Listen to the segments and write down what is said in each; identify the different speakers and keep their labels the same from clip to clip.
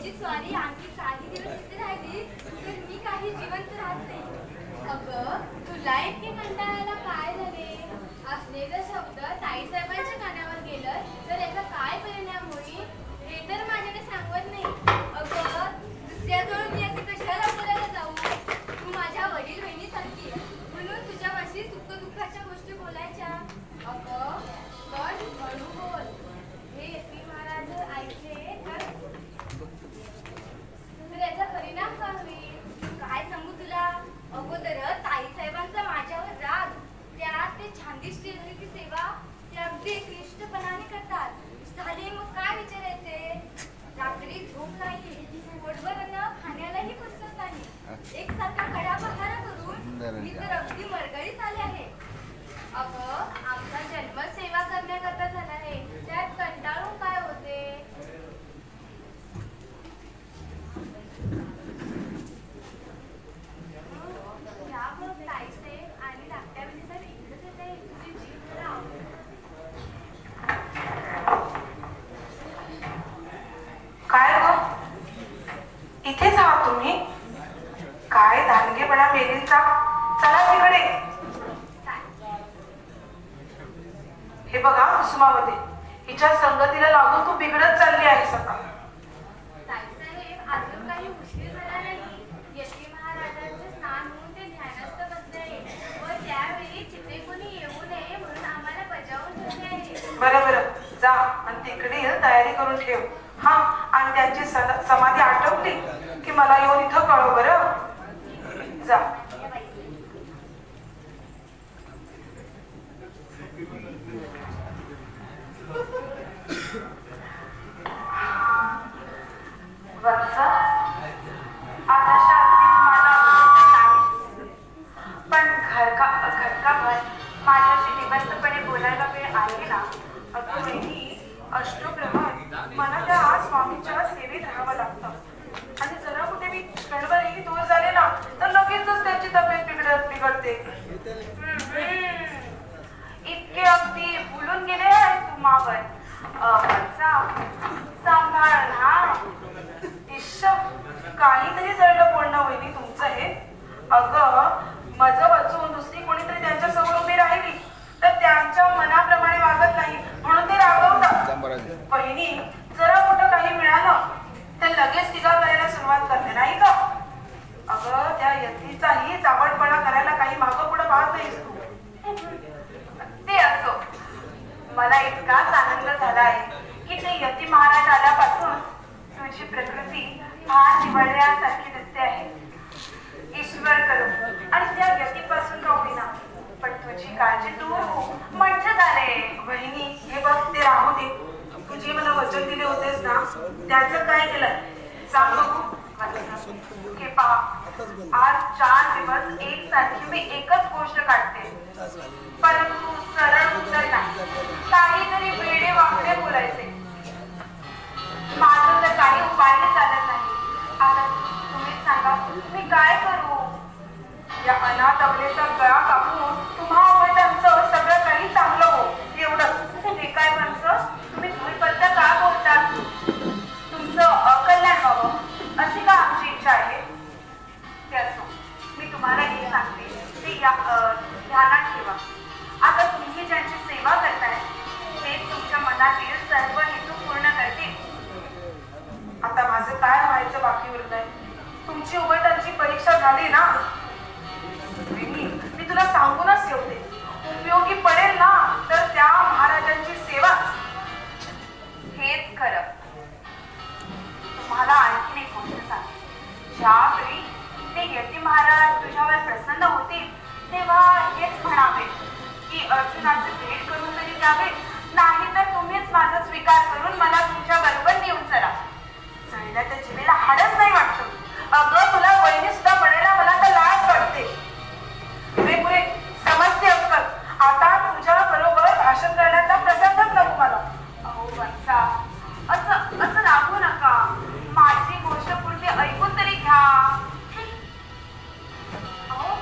Speaker 1: तुझी स्वारी आणखी काही दिवस इथे राहिली तर मी काही जिवंत राहत नाही. अगं तुला इतके कंटाळायला काय झाले? असलेलं शब्द ताईसाहेबांच्या कानावर गेलं तर याचा काय परिणाम होईल हे तर माझ्याने सांगत नाही. अगं दुसऱ्याजवळ मी असे कशाला बोलायला जाऊ? तू माझ्या वडील बहिणीसारखी म्हणून तुझ्यापाशी सुख दुःखाच्या गोष्टी बोलायच्या. अगं पण हळू बोल. हे यती महाराज ऐकले तर याचा परिणाम काय होईल काय सांगू तुला? अगोदर ताईसाहेबांचा माझ्यावर राग, त्यात ते छानदी श्रीहरीची सेवा ते अगदी एकनिष्ठपणाने करतात. झाले मग काय विचारायचे? रात्री झोप नाही, पोटभर अन्न खाण्यालाही फुरसत नाही. एकसारखा कडा पहारा करून मी तर अगदी मरगळीत आले आहे. अगं आमचा जन्म सेवा करण्याकरता झाला आहे, त्यात कंटाळून काय होते? आणि धाकट्या मुलीसाठी इकडे येते तुझी जीभ जरा
Speaker 2: काय ग इथेच आहात तुम्ही? काय धानगेपणा मेलींचा. चला तिकडे. हे बघा कुसुमामध्ये हिच्या संगतीला लागून तू बिघडत चालली आहे सका.
Speaker 1: ताईसाहेब अजून काही उशीर झाला नाही. यती महाराजांचे स्नान होऊन ते ध्यानस्थ बसले व त्यावेळी चित्ते कोणी येऊ नये म्हणून आम्हाला बजावून ठेवले आहे.
Speaker 2: बरं जा आणि तिकडे तयारी करून ठेव. हा आणि त्यांची समाधी आटोपली की मला येऊन इथं कळव बरं. जा. वत्स आताशा अगदी तुम्हाला नाही, पण घरकाभर माझ्याशी निबंधपणे बोलायला वेळ आहे ना. अगं वहिनी अष्टप्रहर मला त्या स्वामींच्या सेवेत राहावं लागतं आणि जरा कुठे मी गडबडही दूर झाले ना तर लगेचच त्यांची तब्येत बिघडते. इतके अगदी भुलून गेले आहे तुम्हावर. सांभाळ ना. काहीतरी जळलं बोलणं वहिनी तुमचं हे. अगं माझं वाचून दुसरी कोणीतरी त्यांच्या समोर उभी राहिली तर त्यांच्या मनाप्रमाणे वागत नाही म्हणून ते रागवतात. वहिनी जरा कुठं काही मिळालं तर लगेच टीका करायला सुरुवात करते नाही का? अगं त्या यतीचाही चावटपणा करायला काही मागं पुढं पाहत नाहीस तू. ते असो, मला इतकाच आनंद झाला आहे की ते यती महाराज आल्यापासून तुझी प्रकृती फार निवडल्यासारखी दिसते आहे. ईश्वर करू आणि त्या यतीपासून का होईना पण तुझी काळजी दूर हो म्हणजे झाले. बहिणी हे बघ ते राहू दे. तुझे मला वचन दिले होतेस ना त्याचं काय केलं सांग बघू. हे पहा आज 4 दिवस एकसारखी मी एकच गोष्ट काढते परंतु सरळ उत्तर नाही. काहीतरी वेडे वाकडे बोलायचे. माझं तर काही उपायही चालत नाही. आता तुम्हीच सांगा मी काय करू? या अनाथ अबलेचा गळा कापून तुम्हा त्यांचं सगळं काही चांगलं हो एवढं. हे काय म्हणतं तुम्ही तुम्हीबद्दल काय बोलतात? तुमचं अकल्याण व्हावं अशी का आमची इच्छा आहे? ते असो, मी तुम्हाला हे सांगते ते ध्यानात ठेवा. आता तुम्ही ज्यांची सेवा करताय ते तुमच्या मनातील सर्व हेतू पूर्ण करतील. आता माझं काय व्हायचं बाकी उरलंय? तुमची उभयतांची परीक्षा झाली ना. मी तुला सांगूनच ठेवते उपयोगी पडेल ना तर त्या महाराजांची सेवा. हेच खरं. तुम्हाला आणखीन एक गोष्ट सांगते. ज्यावेळी ते यती महाराज तुझ्यावर प्रसन्न होतील तेव्हा हेच म्हणावे की अर्जुनाचे भेट करून तरी द्यावे नाही तर तुम्हीच माझा स्वीकार करून मला तुमच्या बरोबर नेऊन चला. चढल्या त्या जिभेला हाडच नाही वाटतं. अगं तुला वहिनी सुद्धा म्हणायला मला तर लाज वाटते. पुरे समजते अक्कल. आता तुझ्या बरोबर भाषण करण्याचा प्रसंगच नको मला. अहो वत्सा असं रागू नका. माझी गोष्ट पुढे ऐकून तरी घ्या. अहो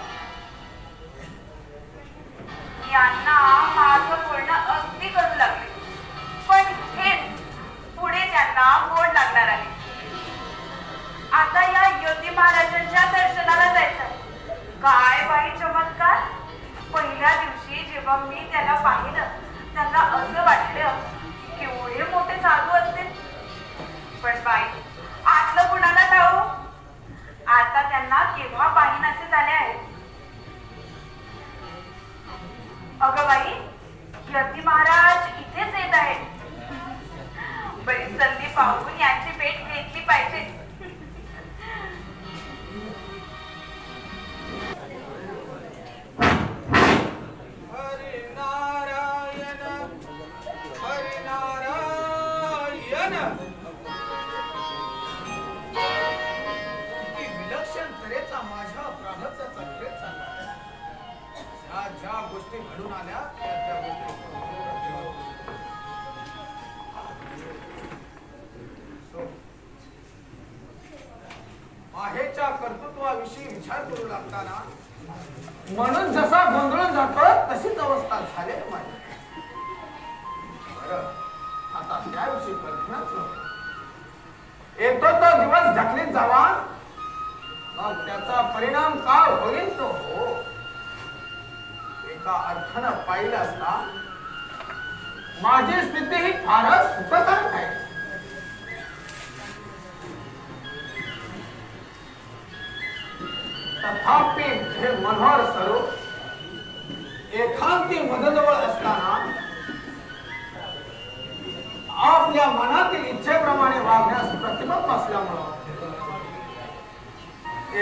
Speaker 2: यांना माझं बोलणं अगदी करू लागले पण हे पुढे त्यांना गोड लागणार आहे. जेव्हा मी त्याला पाहिलं त्यांना असं वाटलं की एवढे मोठे साधू असतील. पण बाई आतलं कुणाला ठाऊ, आता त्यांना केव्हा पाहिनासे झाले आहे. अगं बाई यती महाराज इथेच येत आहेत. बरी संधी पाहून यांची भेट घेतली पाहिजे.
Speaker 3: ज्या गोष्टी घडून आल्या त्या गोष्टी माहेच्या कर्तृत्वाविषयी विचार करू लागताना म्हणून जसा गोंधळून जातो तशीच अवस्था झाली माझी. बरं आता त्याविषयी कल्पनाच नव्हती. येतो तो दिवस ढकलीत जावा, मग त्याचा परिणाम काय होईल तो हो. एका अर्थानं पाहिलं असता माझी स्थिती ही फारच सुखकारक आहे. तथापि हे मनोहर स्वरूप एकांती मजजवळ असताना आपल्या मनातील इच्छेप्रमाणे वागण्यास प्रतिबंध असल्यामुळं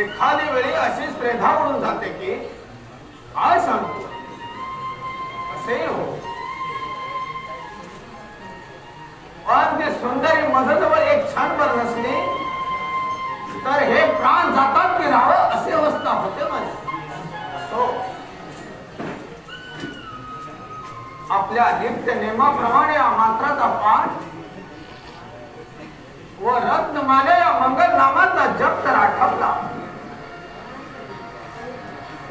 Speaker 3: एखादी वेळी अशी स्पर्धा उडून जाते की काय सांगतो असे हो. पण ती सुंदरी मजजवळ एक क्षणभर नसली तर हे प्राण जातात की राहावं अशी अवस्था होते माझी. असो आपल्या नित्य नेमाप्रमाणे मात्राचा पाठ व रत्नमाले या मंगल नामाचा जप तर आठवला.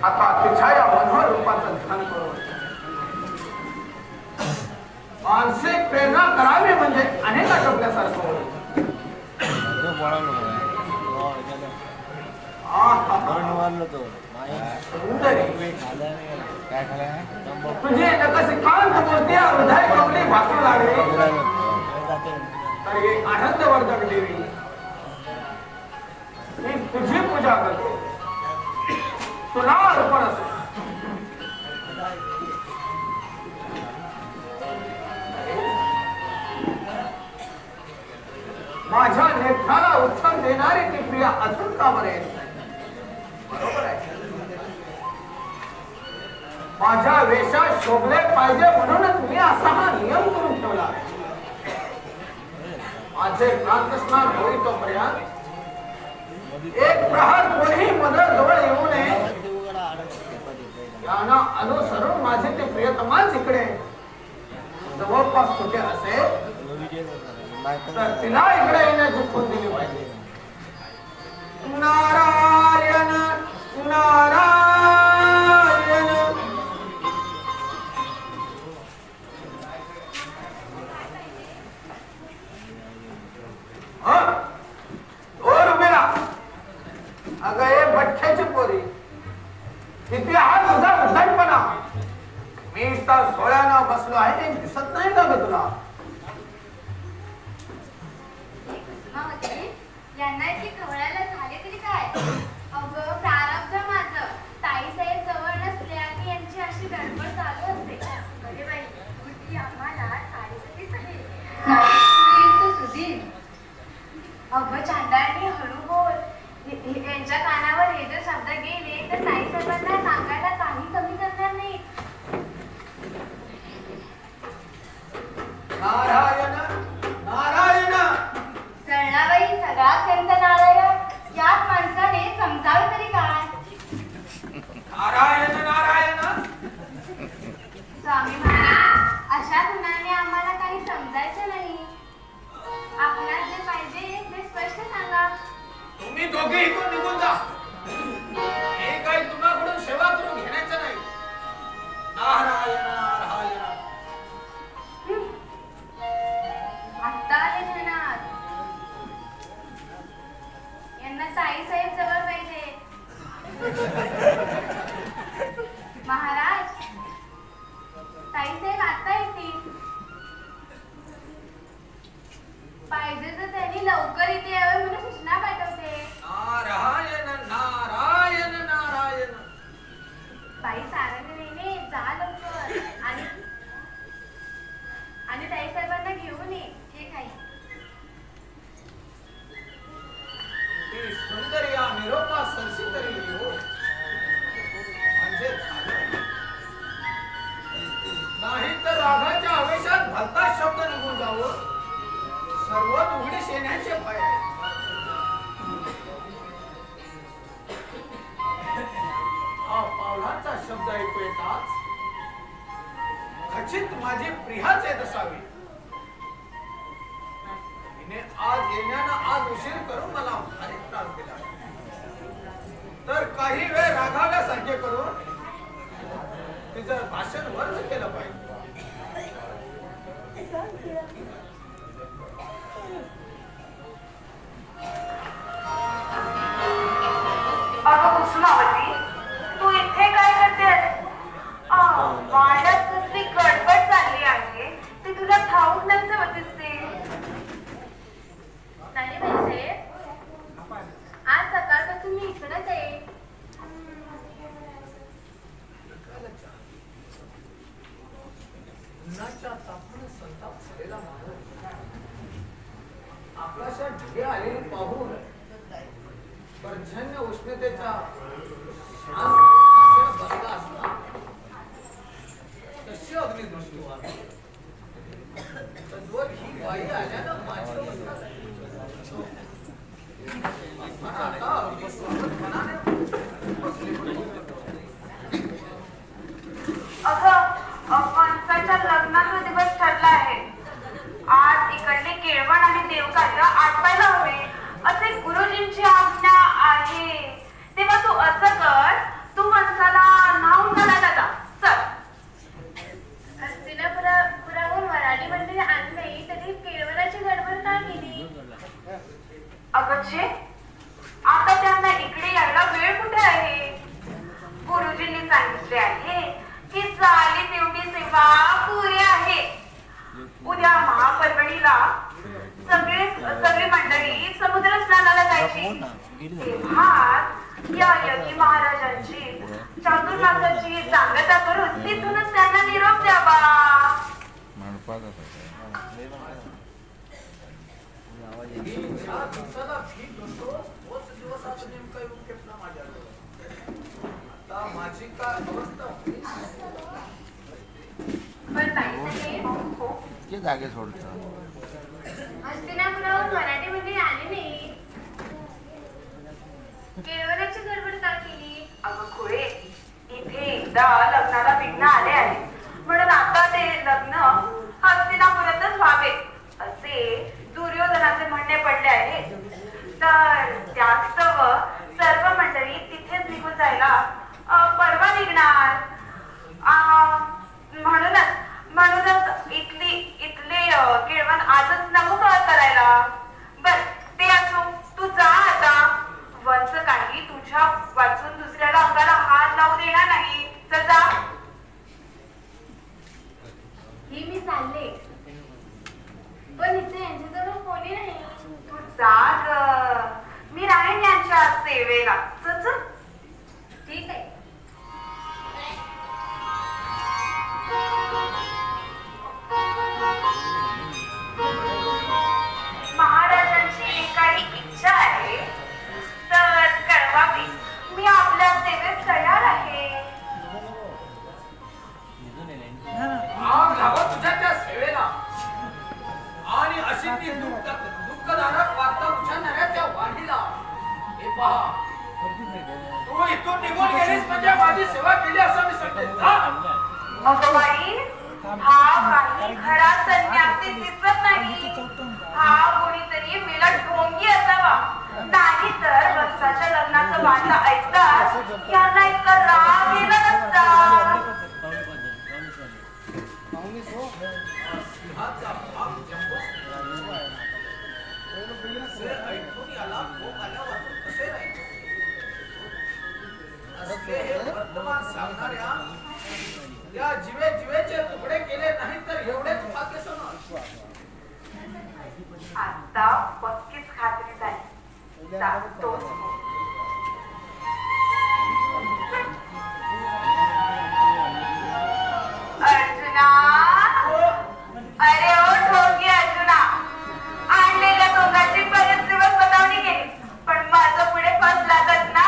Speaker 3: आता तिच्या या मनोहर रूपाचं ध्यान करून मानसिक प्रेरणा करावी म्हणजे अनेक आटोपल्यासारखं होईल. तुझी नकसिकांत मूर्ती हृदय कमली भासू लागली तर एक आनंदवर्धक देवी मी तुझी पूजा करतो, तुला अर्पण असतो. माझ्या नेत्राला उत्सव देणारी ती प्रिया अजून का बरे येत नाही. बरोबर आहे, माझ्या वेशात शोभले पाहिजे म्हणूनच मी असा हा नियम करून ठेवला आहे. माझे प्राणस्नान होई तोपर्यंत एक प्रहार कोणीही मदर जवळ येऊ नये यांना अनुसरून माझे ते प्रियतमाच इकडे जवळपास कुठे असेल तर तिला इकडे येण्याची खून दिली पाहिजे. नारायण नारायण. अगं हे भटक्याची पोरी किती हा तुझा उद्धटपणा. मी तर सोळ्यानं बसलो आहे, दिसत नाही का ग तुला?
Speaker 1: यांना इतकी खवळायला झाले तरी काय? अगं प्रारब्ध माझं ताईसाहेब जवळ नसल्या की यांची अशी गडबड चालू असते. अरे बाई कुठली आम्हाला साडेतीच आहे सुधीर. अगं चांदाणी हळू बोल. यांच्या कानावर हे जर शब्द गेले तर ताईसाहेबांना सांगायला काही कमी करणार नाही.
Speaker 3: नारायण नारायण.
Speaker 1: चरणाबाई सगळा त्यांचा नारायण. यात माणसाने समजावे तरी काय?
Speaker 3: नारायण नारायण.
Speaker 1: स्वामी महाराज अशा गुणाने आम्हाला काही समजायचं नाही. आपल्याला जे पाहिजे ते स्पष्ट सांगा.
Speaker 3: तुम्ही दोघे इथून निघून जा. हे काही तुम्हाकडून सेवा करून घेण्याचं नाही. नारायण नारायण.
Speaker 1: आत्ता आले ध्यानात. यांना ताईसाहेब जवळ पाहिजे. महाराज
Speaker 3: नाही तर रागाच्या आवेशात भलता शब्द निघून जावं, सर्वच उघडीस येण्याचे भय आहे. हा पावलांचा शब्द ऐकू येताच खचित माझी प्रियाच येत असावी. तिने आज येण्यानं आज उशीर करून मला भारी त्रास दिला, तर काही वेळ रागावल्यासारखे करून तिचं भाषण वर्ज केलं पाहिजे.
Speaker 2: अगं कुसुमावती, तू इथे काय करतेस? वाड्यात कसली गडबड चालली आहे, ती तुला ठाऊक नाही जमत दिसते.
Speaker 1: नाही बाईसाहेब, आज सकाळपासून मी इकडेच आहे.
Speaker 3: उन्हाच्या तापाने संताप झालेला माणूस आपल्याशा ढगे आलेली पाहून पर्जन्य उष्णतेचा शांत बसला असता तशी अग्निदृष्टी वाढली. तद्वत ही बाई आल्यानं माझी अवस्था आता मनाने बसली पडली.
Speaker 2: माणसाच्या लग्नाचा दिवस ठरला आहे. आज इकडले केळवण आणि देवकार्य आटवायला हवे असे गुरुजींची आज्ञा आहे. तेव्हा तू असं कर, तू माणसाला नाव घालायला जा. चल.
Speaker 1: हस्तिनापुराहून वराडी मंडळी आणले तरी केळवणाची गडबड का केली?
Speaker 2: अगच्छे, आता त्यांना इकडे यायला वेळ कुठे आहे? गुरुजींनी सांगितले आहे की चाली तेवढी सेवा पुरी आहे. उद्या महापर्वणीला सगळी मंडळी समुद्र स्नानाला जायची. तेव्हा या यती महाराजांची चातुर्मासाची सांगता करून तिथूनच त्यांना निरोप द्यावा.
Speaker 3: माझी काय अवस्था
Speaker 1: पण बाईसाहेब,
Speaker 4: जागे सोडत
Speaker 1: हस्तिनापुराहून मराठी मंडळी आली नाही, केळवणाची गडबड का केली?
Speaker 2: अगं खुळे, इथे एकदा लग्नाला विघ्न आले आहे, म्हणून आता ते लग्न हस्तिनापुरातच व्हावे असे दुर्योधनाचे म्हणणे पडले आहे. तर त्यास्तव सर्व मंडळी तिथेच निघून जायला परवा निघणार. म्हणूनच इथले केळवण आजच नमू करायला. बर, ते असो, तू जा आता. वंच काही तुझ्या वाचून दुसऱ्याला अंगाला हात लावू देणार नाही. तर जा.
Speaker 1: ही मी चालले, पण इथे यांच्याजवळ कोणी नाही.
Speaker 2: तू जा ग, मी राहीन यांच्या सेवेला. चल.
Speaker 1: ठीक आहे.
Speaker 2: महाराजांची काही इच्छा आहे तर कळवावी. मी आपल्या सेवेत तयार आहे.
Speaker 3: आग लावत तुझ्या त्या सेवेला आणि अशी ती दुःखदायक वार्ता उचलणाऱ्या त्या वाढीला. हे पहा, तू इथून निघून गेलीस म्हणजे माझी सेवा केली असं मी समजेन.
Speaker 2: मगबाई, हा काही खरा संन्यासी दिसत नाही. हा कोणीतरी मेला ढोंगी असावा. नाही तर वत्साच्या लग्नाचं वार्ता ऐकताच यांना इतका राग येला नसता.
Speaker 3: सिंहाचा भाग असे ऐकून याला भोग आल्यावर कसे राहील? असे हे वर्तमान सांगणाऱ्या या जीवेचे तुकडे केले नाही तर एवढेच भाग्य समज.
Speaker 2: आता पक्कीच खात्री झाली. तोच अर्जुना, अरे ओ ठोकी अर्जुना, आणलेल्या दोघांची बरेच दिवस बतावणी केली, पण माझं पुढे फस लागत ना.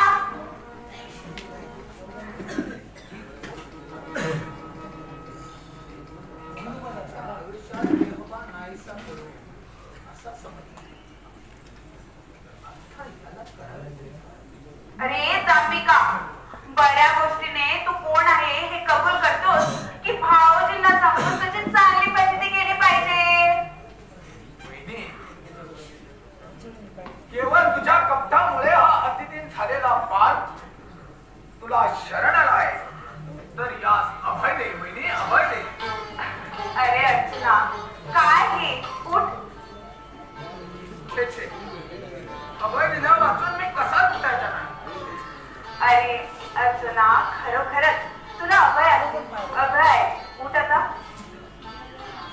Speaker 2: अर्चना, खरोखरच तुला अभय आहे. अभय, उठ आता.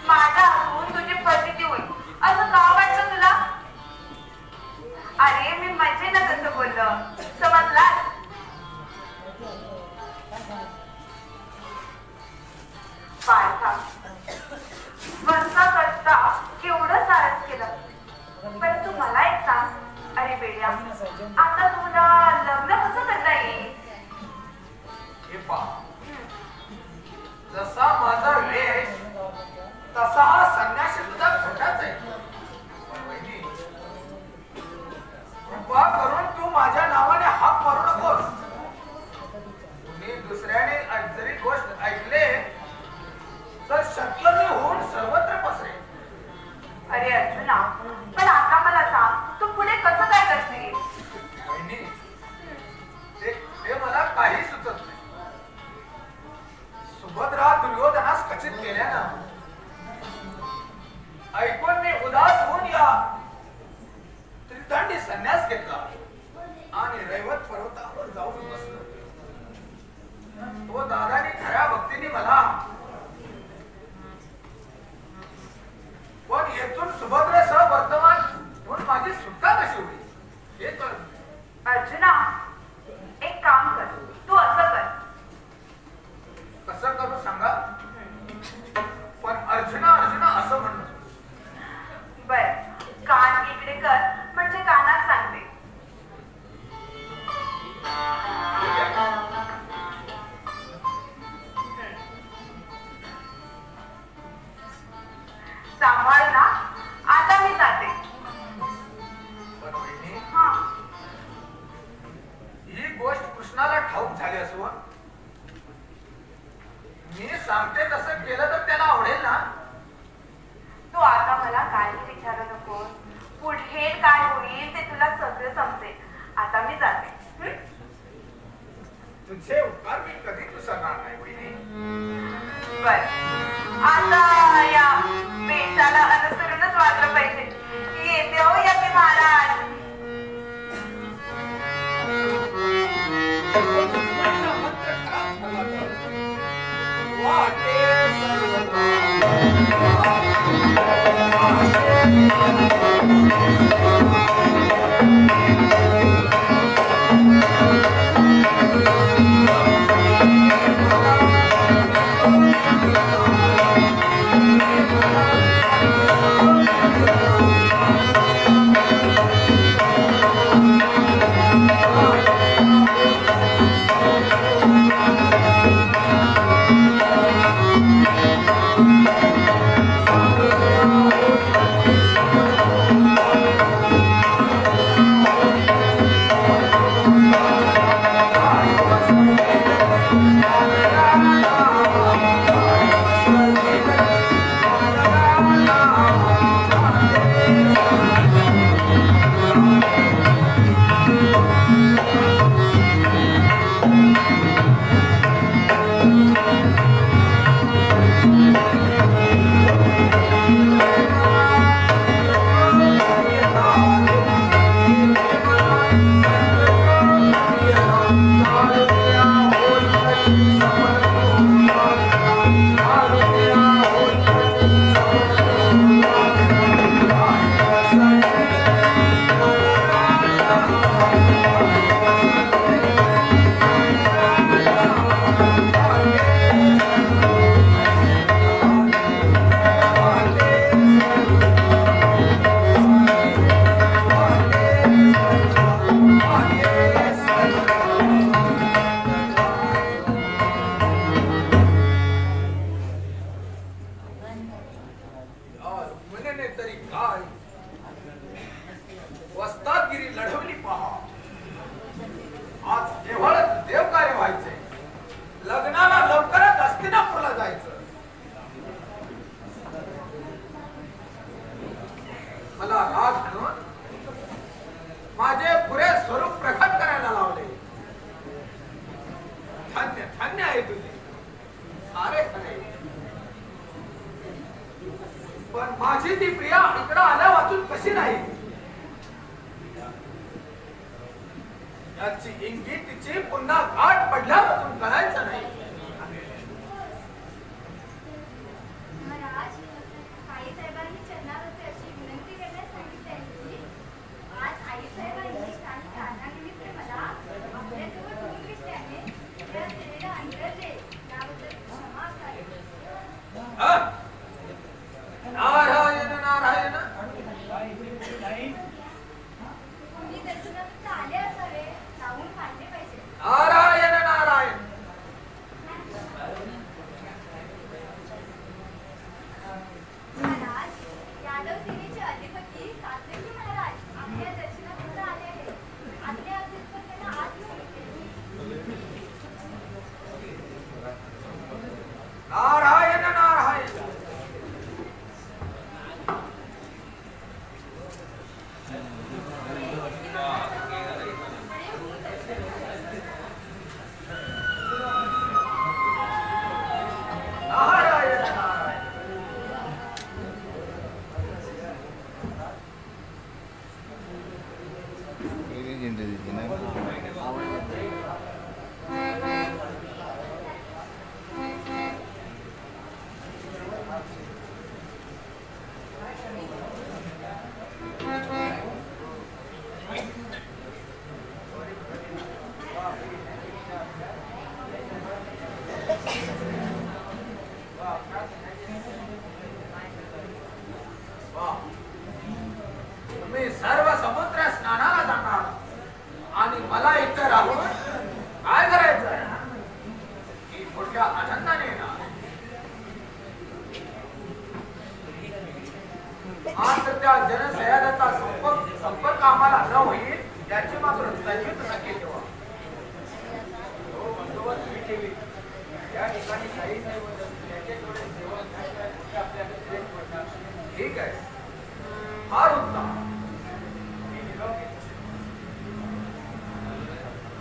Speaker 2: माझ्या हातून तुझी फजिती होईल असं का वाटतं तुला? अरे मी मजेनं तसं बोललं, समजलास? पार्था, वंसा करता केवढं सारस केलं. पण तू मला एक सांग, अरे बेड्या, आता तुला लग्न कसं करता येईल?
Speaker 3: हे पहा, जसा माझा वेश तसा हा संन्यासी सुद्धा खोटाच आहे. पण वहिनी, कृपा करून तू माझ्या नावाने हाक मारू नकोस. तुम्ही दुसऱ्याने जरी गोष्ट ऐकले तर शक्यने होऊन सर्वत्र पसरेल.
Speaker 2: अरे अर्जुना, पण आता मला सांग, तू पुढे कसं काय करशील?
Speaker 3: वहिनी, ते मला काही सुचत नाही. सुभद्रा दुर्योधनास खचित केल्यानं ऐकून मी उदास होऊन या त्रिदंडी संन्यास घेतला आणि रैवत पर्वतावर जाऊन बसलो. तो दादानी खऱ्या भक्तीने मला पण येथून सुभद्रेसह वर्तमान म्हणून माझी सुटका कशी होईल हे तर.
Speaker 2: अर्जुना, एक काम कर, तू असं कर.
Speaker 3: कसं करू सांगा? पण अर्जुना अर्जुना असं म्हणणं.
Speaker 2: बर, कान इकडे कर, म्हणजे कानात सांगते. सांभाळ ना, आता मी जाते.
Speaker 3: पण वहिनी,
Speaker 2: हा,
Speaker 3: ही गोष्ट कृष्णाला ठाऊक झाली असून मी सांगते तसं केलं तर त्याला आवडेल ना?
Speaker 2: तू आता मला काही विचारू नकोस. पुढे काय होईल ते तुला सगळं समजेल. आता मी जाते.
Speaker 3: तुझे उपकार मी कधी विसरणार नाही वहिनी.
Speaker 2: बर, आता या पेशाला अनुसरूनच वागलं पाहिजे. येते हो याचे महाराज.
Speaker 3: पण माझी ती प्रिया इकडं आल्या वाचून कशी नाही? याची इंगितीची पुन्हा गाठ पडल्यापासून कळायचं नाही.
Speaker 1: महाराज, आईसाहेबांनी चरणावरती अशी विनंती करण्यास सांगितली आहे की आज आईसाहेबांनी काही कारणानिमित्त मला आपल्याजवळ ठेवून घेतल्याने त्या सेवेला अंतरले त्याबद्दल क्षमा असावी.
Speaker 3: नारायण नारायण.
Speaker 1: तुम्ही दर्शनात आले असावे, लावून काढले पाहिजे.
Speaker 3: नारायण नारायण.
Speaker 1: महाराज, यादव सेनेचे अधिपती सातरंगी महाराज आपल्या दर्शनात आले आहेत. आज्ञा असेल तर त्यांना आत घेऊन येते.
Speaker 3: नारायण नारायण. नारायण नारायण. तुम्ही सर्व समुद्र स्नानाला जाणार आणि मला इथं राहून काय करायचं? मी मोठ्या आनंदाने येणार. मात्र त्या जनसह्याद्रीचा संपर्क आम्हाला न होईल याची मात्र खचित नक्की ठेवा. हो, बंदोबस्त मी केली. या ठिकाणी काही नाही बदल. याचे थोडे सेवन आपल्याकडे प्रेम पडणार. ठीक आहे, फार उत्तम. मी निरोगी.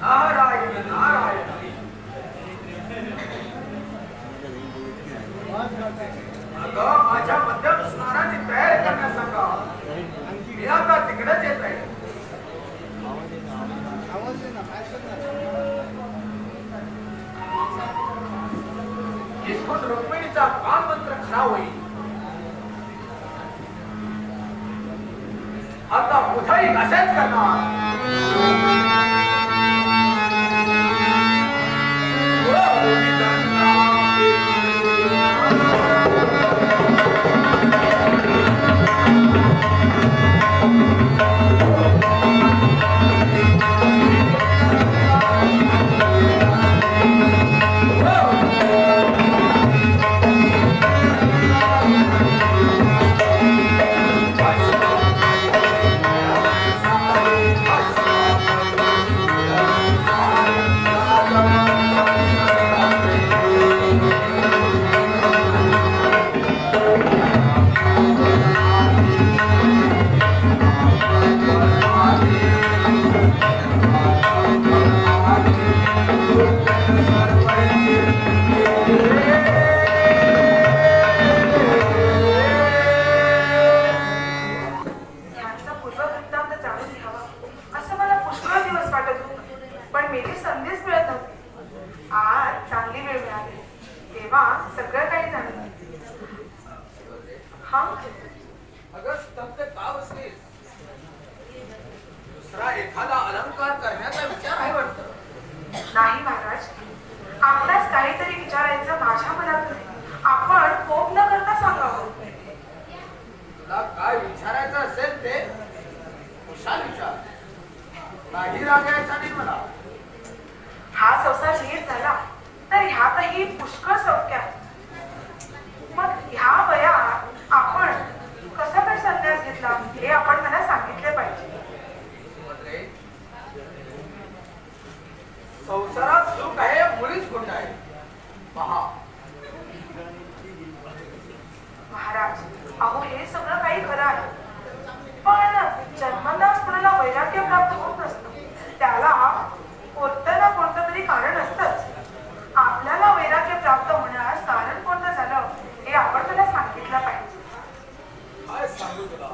Speaker 3: नारायण नारायण. अगं, माझ्या मध्यम स्नानाची तयारी करण्यास सांगा. मी आता तिकडेच येत आहे. इथून रुक्मिणीचा काम मंत्र खरा होईल. आता कुठेही असेच करणार. एखादा अलंकार करण्याचा विचार आहे वाटतं.
Speaker 2: नाही महाराज, आपल्यास काहीतरी विचारायचं माझ्या मनात नाही. आपण कोप न करता सांगावं.
Speaker 3: तुला काय विचारायचं असेल ते कुशाल विचार. काही राग यायचा नाही मला.
Speaker 2: हा संसार नीट झाला तर ह्यातही पुष्कळ सौख्य आहे. मग ह्या वयात आपण कसा काय संन्यास घेतला हे आपण मला सांगितले पाहिजे.
Speaker 3: संसारात सुख आहे, मुळीच गुण आहे. पहा
Speaker 2: महाराज, अहो हे सगळं काही खरं आहे, पण जन्मताच कुणाला वैराग्य प्राप्त होत नसतं. त्याला कोणतं ना कोणतं तरी कारण असतंच. आपल्याला वैराग्य प्राप्त होण्यास कारण कोणतं झालं हे आपण त्याला सांगितलं पाहिजे.
Speaker 3: काय सांगू तुला.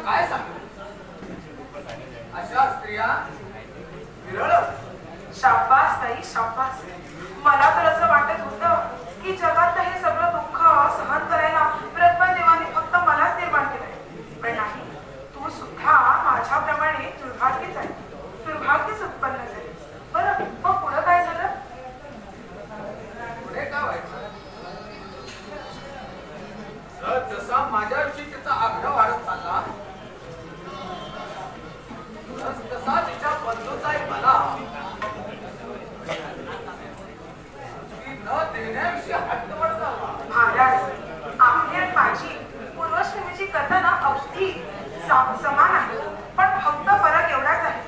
Speaker 3: काय सांगू? अशा स्त्रिया विरळ.
Speaker 2: शाबास ताई शाबास. मला तर असं वाटत होतं की जगात हे सगळं दुःख सहन करायला ब्रह्मदेवाने फक्त मलाच निर्माण केलंय. पण नाही, तू सुद्धा माझ्याप्रमाणे दुर्भाग्यच आहे, दुर्भाग्यच उत्पन्न झाले. बरं, मग पुढं काय झालं?
Speaker 3: पुढे काय व्हायचं? जसा माझ्याविषयी तिचा आग्रह वाढत चालला तसा तिच्या बंधूचाही मला न देण्याविषयी हट्ट पडत आला.
Speaker 2: महाराज, आपली आणि माझी पूर्वश्रमीची कथा ना अगदी समान आहे. पण फक्त फरक एवढाच आहे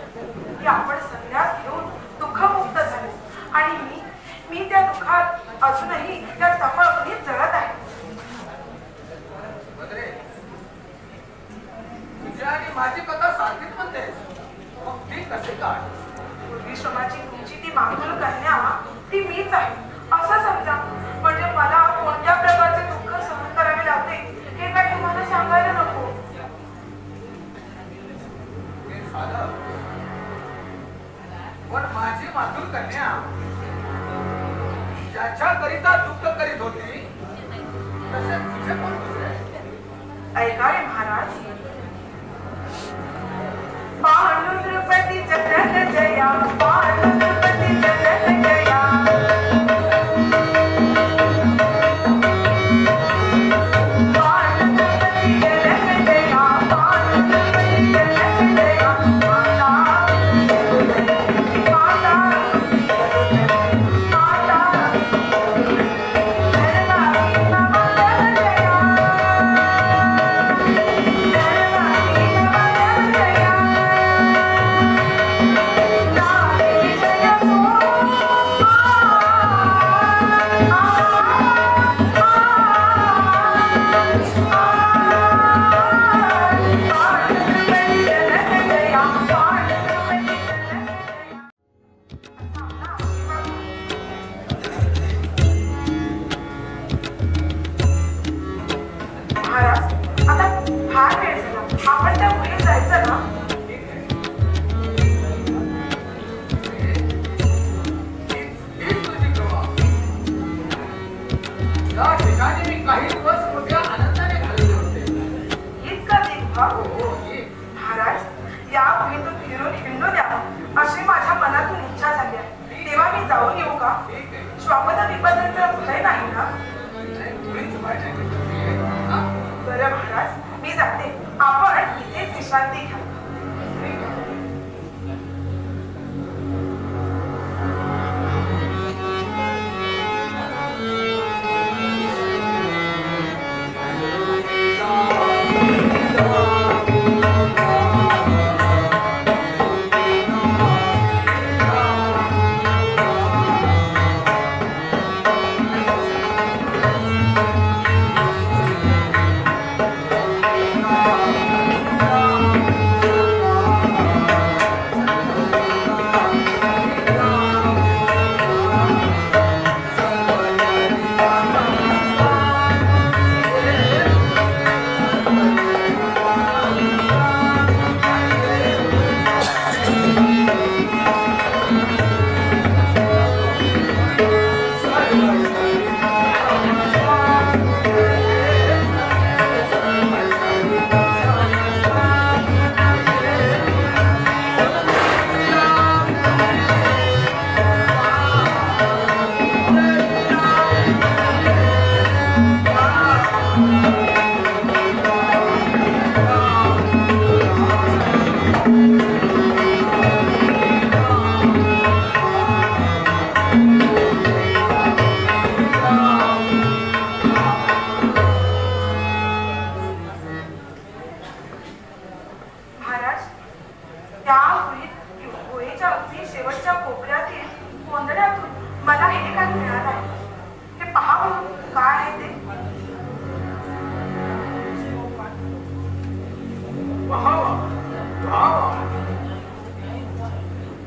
Speaker 2: की आपण संन्यास घेऊन दुःखमुक्त झाले आणि मी त्या दुःखात अजूनही त्या तपअग्नीत जळत आहे.
Speaker 3: तुझी आणि माझी कथा सारखीच म्हणतेस, मग ती कसे काय?
Speaker 2: पूर्वीश्रमाची तुमची ती मागुल कन्या ती मीच आहे असं समजा. म्हणजे मला कोणत्या प्रकारचे दुःख सहन करावे लागते हे काय तुम्हाला सांगायला नको.
Speaker 3: ते झालं, पण माझी मातुल कन्या ज्याच्याकरिता दुःख करीत होती तसे तुझे कोण दुसरे?
Speaker 2: ऐका रे महाराज. पांडुरपती जगत जया, पांडुरपती जगत जया. पांडुरपती जगत जया, पांडुरपती जगत जया.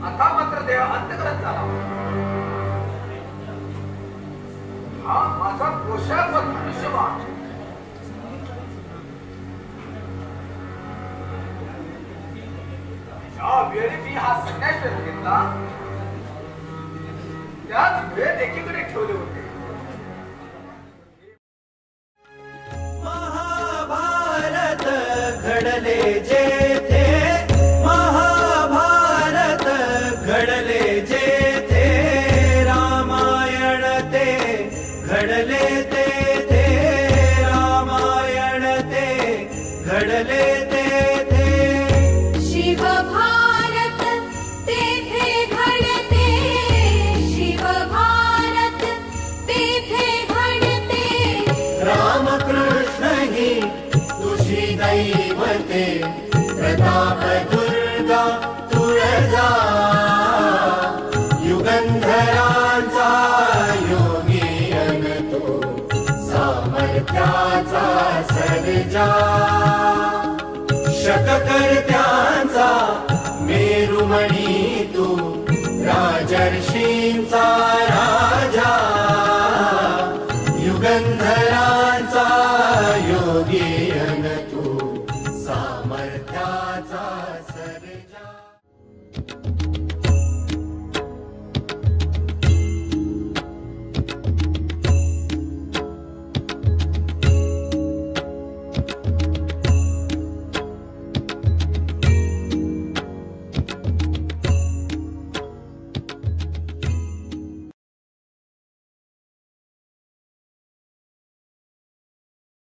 Speaker 2: माता माता माता धर्माची नमन जया.
Speaker 3: वेळी मी हा संन्यास घेतला त्याच वेळेत एकीकडे ठेवले होते.
Speaker 4: महाभारत घडले जेथे, महाभारत घडले जेथे, रामायण ते घडले तेथे, रामायण ते घडले तेथे.
Speaker 1: शिव भारत तेथे घडते, शिव भारत तेथे घडते.
Speaker 4: रामकृष्ण ही तुझी दैवते, प्रताप दुर्गा तुळजा, युगंधरांचा योगी अन तू, सामर्थ्याचा सर्जा, शककर्त्यांचा मेरुमणी तू, राजर्षींचा राजा, युगंधरांचा योगी अन तू, सामर्थ्याचा सर्जा.